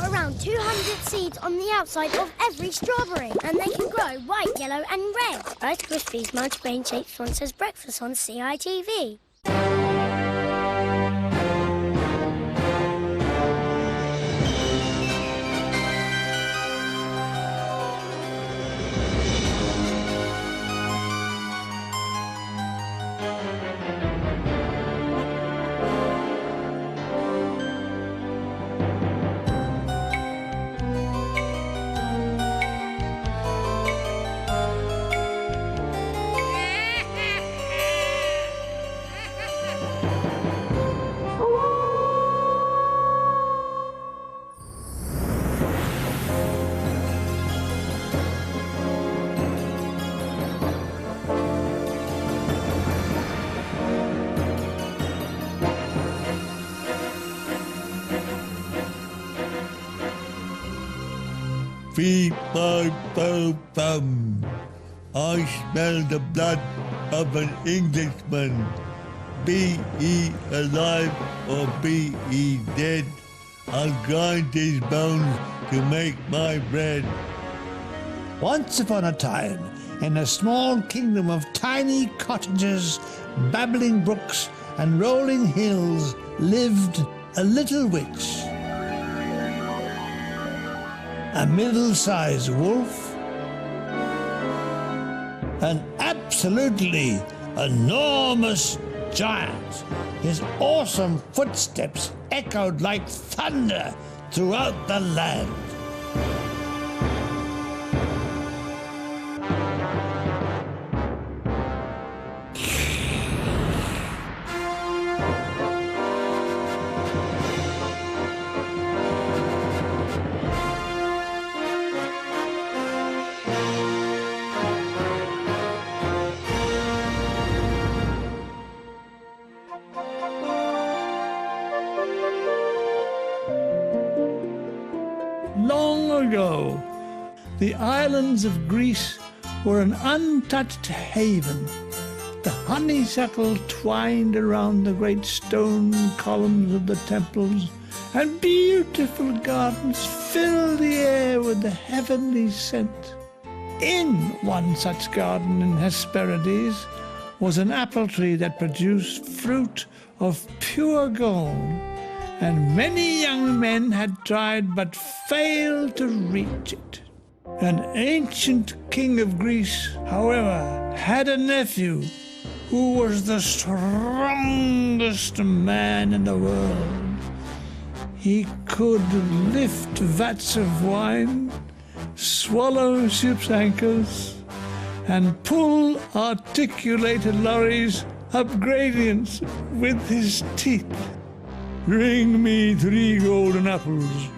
are around 200 seeds on the outside of every strawberry, and they can grow white, yellow and red. Rice Krispies multi-grain-shaped sponsors breakfast on CITV. Feed my bum. I smell the blood of an Englishman. Be he alive or be he dead, I'll grind his bones to make my bread. Once upon a time, in a small kingdom of tiny cottages, babbling brooks and rolling hills, lived a little witch. A middle-sized wolf, an absolutely enormous giant. His awesome footsteps echoed like thunder throughout the land. Long ago, the islands of Greece were an untouched haven. The honeysuckle twined around the great stone columns of the temples, and beautiful gardens filled the air with the heavenly scent. In one such garden in Hesperides was an apple tree that produced fruit of pure gold, and many young men had tried but failed to reach it. An ancient king of Greece, however, had a nephew who was the strongest man in the world. He could lift vats of wine, swallow ship's anchors, and pull articulated lorries up gradients with his teeth. "Bring me 3 golden apples,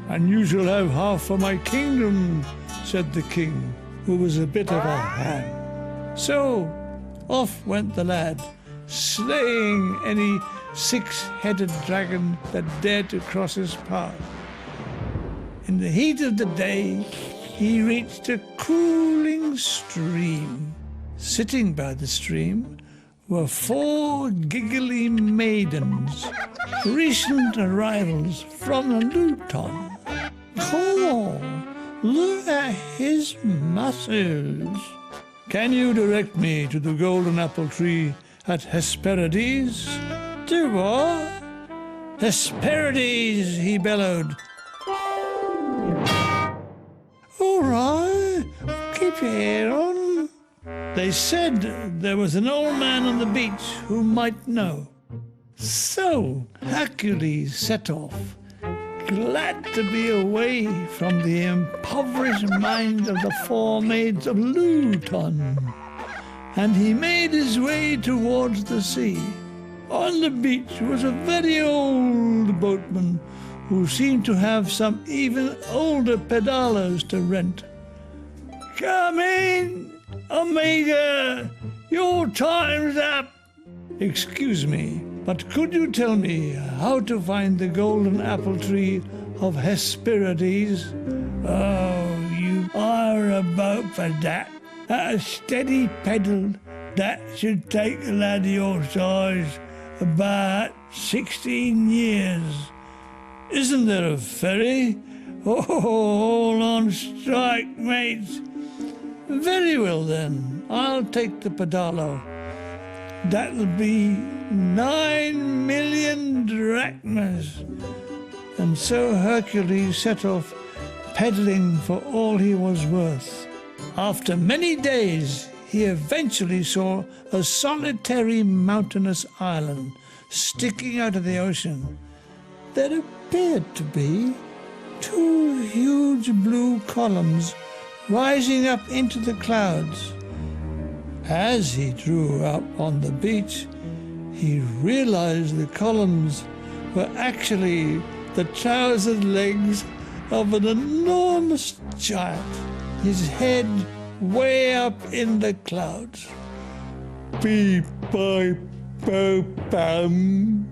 and you shall have half for my kingdom," said the king, who was a bit of a hand. So off went the lad, slaying any 6-headed dragon that dared to cross his path. In the heat of the day, he reached a cooling stream. Sitting by the stream were 4 giggly maidens, recent arrivals from Luton. "Oh, look at his muscles. Can you direct me to the golden apple tree at Hesperides?" "To what?" "Hesperides," he bellowed. "All right, keep your hair on." They said there was an old man on the beach who might know. So Hercules set off, glad to be away from the impoverished mind of the 4 maids of Luton. And he made his way towards the sea. On the beach was a very old boatman who seemed to have some even older pedalers to rent. "Come in, Omega, your time's up." "Excuse me, but could you tell me how to find the golden apple tree of Hesperides?" "Oh, you are a boat for that. At a steady pedal, that should take a lad of your size about 16 years. Isn't there a ferry? Oh, all on strike, mates. Very well then, I'll take the pedalo. That'll be 9 million drachmas. And so Hercules set off, peddling for all he was worth. After many days, he eventually saw a solitary mountainous island sticking out of the ocean. There appeared to be 2 huge blue columns rising up into the clouds. As he drew up on the beach, he realized the columns were actually the trousered legs of an enormous giant, his head way up in the clouds. Beep, boop, boop, bum.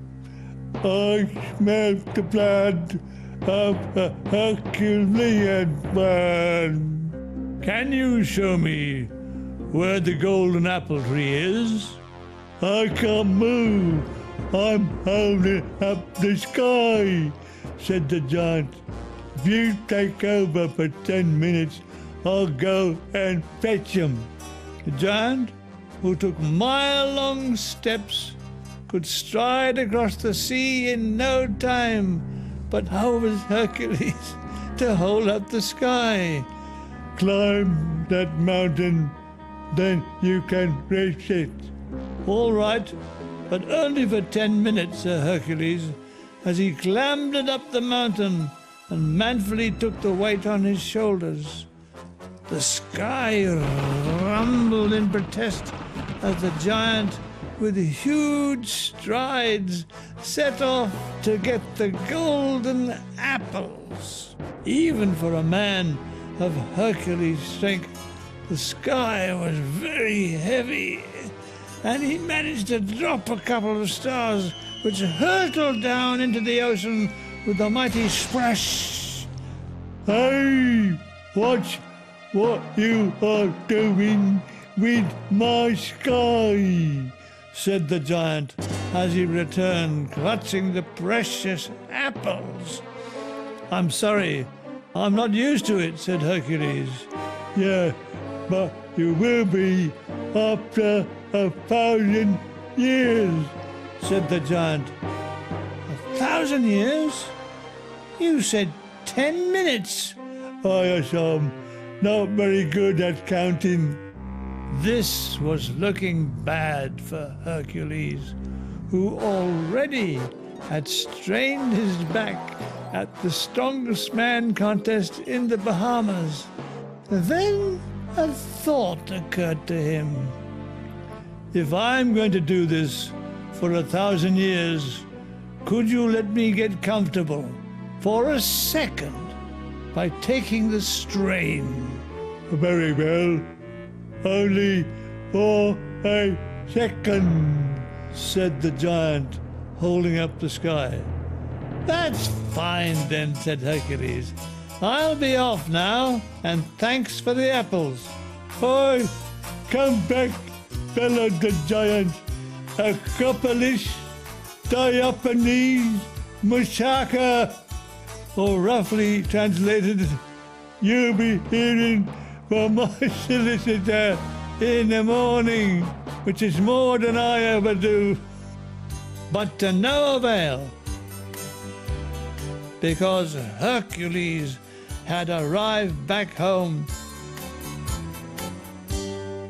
I smell the blood of a Herculean man. Can you show me where the golden apple tree is? I can't move. I'm holding up the sky, said the giant. If you take over for 10 minutes, I'll go and fetch him. The giant, who took mile-long steps, could stride across the sea in no time. But how was Hercules to hold up the sky? Climb that mountain, then you can reach it. All right, but only for 10 minutes, Sir Hercules, as he clambered up the mountain and manfully took the weight on his shoulders. The sky rumbled in protest as the giant, with huge strides, set off to get the golden apples. Even for a man of Hercules' strength, the sky was very heavy, and he managed to drop a couple of stars which hurtled down into the ocean with a mighty splash. Hey, watch what you are doing with my sky, said the giant as he returned, clutching the precious apples. I'm sorry, I'm not used to it, said Hercules. Yeah, but you will be after 1,000 years, said the giant. 1,000 years? You said 10 minutes. I am not very good at counting. This was looking bad for Hercules, who already had strained his back at the strongest man contest in the Bahamas. Then a thought occurred to him. If I'm going to do this for 1,000 years, could you let me get comfortable for a second by taking the strain? Very well. Only for a second, said the giant, holding up the sky. That's fine then, said Hercules. I'll be off now, and thanks for the apples. Oi, come back, bellowed the giant. Acropolis, Diophanes, Musaka, or roughly translated, you'll be hearing from my solicitor in the morning, which is more than I ever do. But to no avail, because Hercules had arrived back home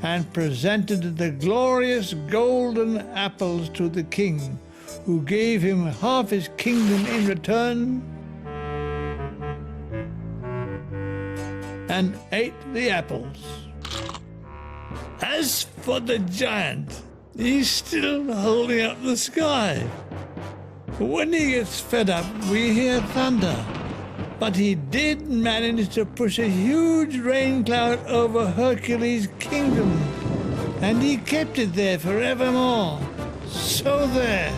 and presented the glorious golden apples to the king, who gave him half his kingdom in return and ate the apples. As for the giant, he's still holding up the sky. When he gets fed up, we hear thunder. But he did manage to push a huge rain cloud over Hercules' kingdom, and he kept it there forevermore. So there.